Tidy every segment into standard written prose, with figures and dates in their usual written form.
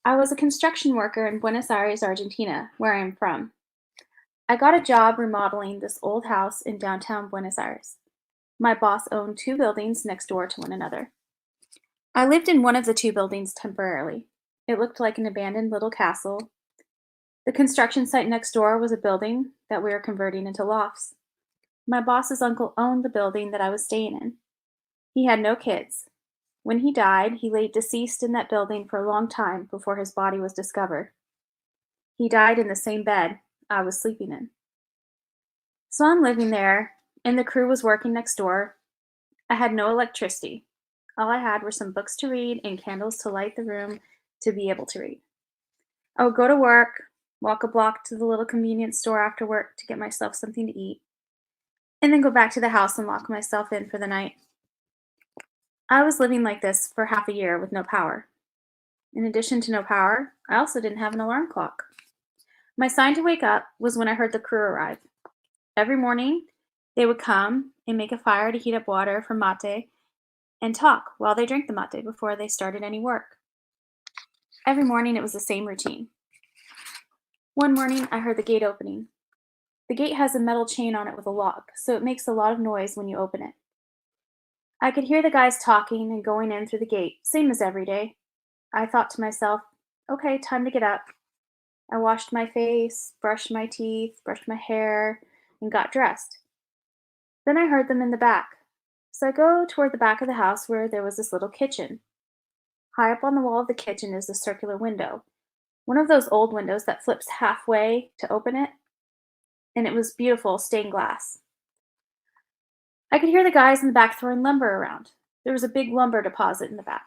I was a construction worker in Buenos Aires, Argentina, where I am from. I got a job remodeling this old house in downtown Buenos Aires. My boss owned two buildings next door to one another. I lived in one of the two buildings temporarily. It looked like an abandoned little castle. The construction site next door was a building that we were converting into lofts. My boss's uncle owned the building that I was staying in. He had no kids. When he died, he lay deceased in that building for a long time before his body was discovered. He died in the same bed I was sleeping in. So I'm living there, and the crew was working next door. I had no electricity. All I had were some books to read and candles to light the room to be able to read. I would go to work, walk a block to the little convenience store after work to get myself something to eat, and then go back to the house and lock myself in for the night. I was living like this for half a year with no power. In addition to no power, I also didn't have an alarm clock. My sign to wake up was when I heard the crew arrive. Every morning, they would come and make a fire to heat up water for mate and talk while they drank the mate before they started any work. Every morning, it was the same routine. One morning, I heard the gate opening. The gate has a metal chain on it with a lock, so it makes a lot of noise when you open it. I could hear the guys talking and going in through the gate, same as every day. I thought to myself, okay, time to get up. I washed my face, brushed my teeth, brushed my hair, and got dressed. Then I heard them in the back. So I go toward the back of the house where there was this little kitchen. High up on the wall of the kitchen is a circular window, one of those old windows that flips halfway to open it, and it was beautiful stained glass. I could hear the guys in the back throwing lumber around. There was a big lumber deposit in the back.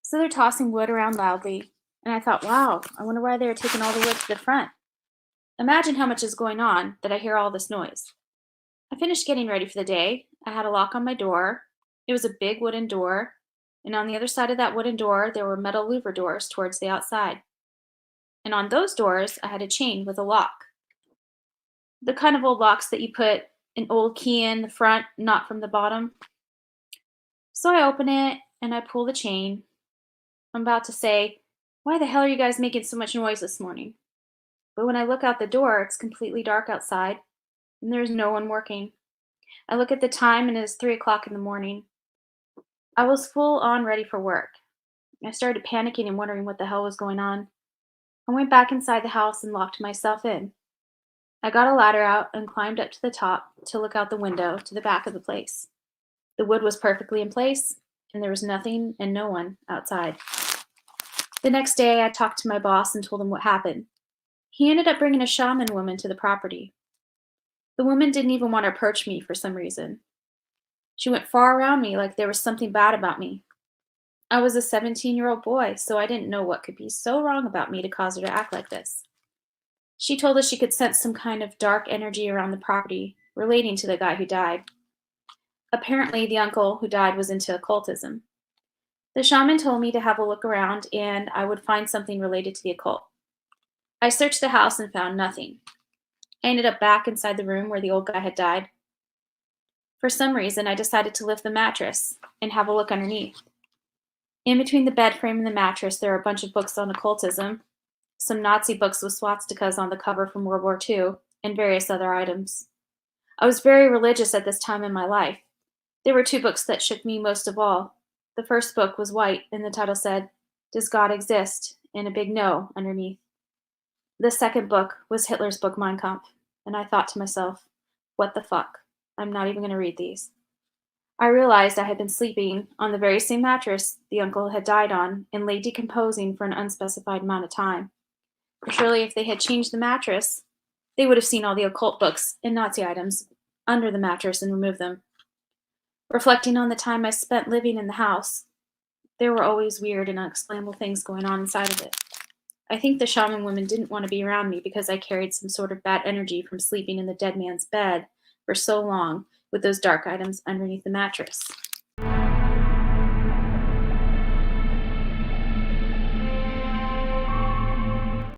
So they're tossing wood around loudly, and I thought, wow, I wonder why they were taking all the wood to the front. Imagine how much is going on that I hear all this noise. I finished getting ready for the day. I had a lock on my door. It was a big wooden door, and on the other side of that wooden door, there were metal louver doors towards the outside. And on those doors, I had a chain with a lock. The kind of old locks that you put an old key in the front, not from the bottom. So I open it and I pull the chain. I'm about to say, why the hell are you guys making so much noise this morning? But when I look out the door, it's completely dark outside and there's no one working. I look at the time and it is 3 o'clock in the morning. I was full on ready for work. I started panicking and wondering what the hell was going on. I went back inside the house and locked myself in. I got a ladder out and climbed up to the top to look out the window to the back of the place. The wood was perfectly in place, and there was nothing and no one outside. The next day, I talked to my boss and told him what happened. He ended up bringing a shaman woman to the property. The woman didn't even want to approach me for some reason. She went far around me like there was something bad about me. I was a 17-year-old boy, so I didn't know what could be so wrong about me to cause her to act like this. She told us she could sense some kind of dark energy around the property relating to the guy who died. Apparently, the uncle who died was into occultism. The shaman told me to have a look around and I would find something related to the occult. I searched the house and found nothing. I ended up back inside the room where the old guy had died. For some reason, I decided to lift the mattress and have a look underneath. In between the bed frame and the mattress, there are a bunch of books on occultism, some Nazi books with swastikas on the cover from World War II, and various other items. I was very religious at this time in my life. There were two books that shook me most of all. The first book was white, and the title said, "Does God Exist?" and a big no underneath. The second book was Hitler's book Mein Kampf, and I thought to myself, what the fuck? I'm not even going to read these. I realized I had been sleeping on the very same mattress the uncle had died on and lay decomposing for an unspecified amount of time. Surely if they had changed the mattress, they would have seen all the occult books and Nazi items under the mattress and removed them. Reflecting on the time I spent living in the house, there were always weird and unexplainable things going on inside of it. I think the shaman woman didn't want to be around me because I carried some sort of bad energy from sleeping in the dead man's bed for so long with those dark items underneath the mattress.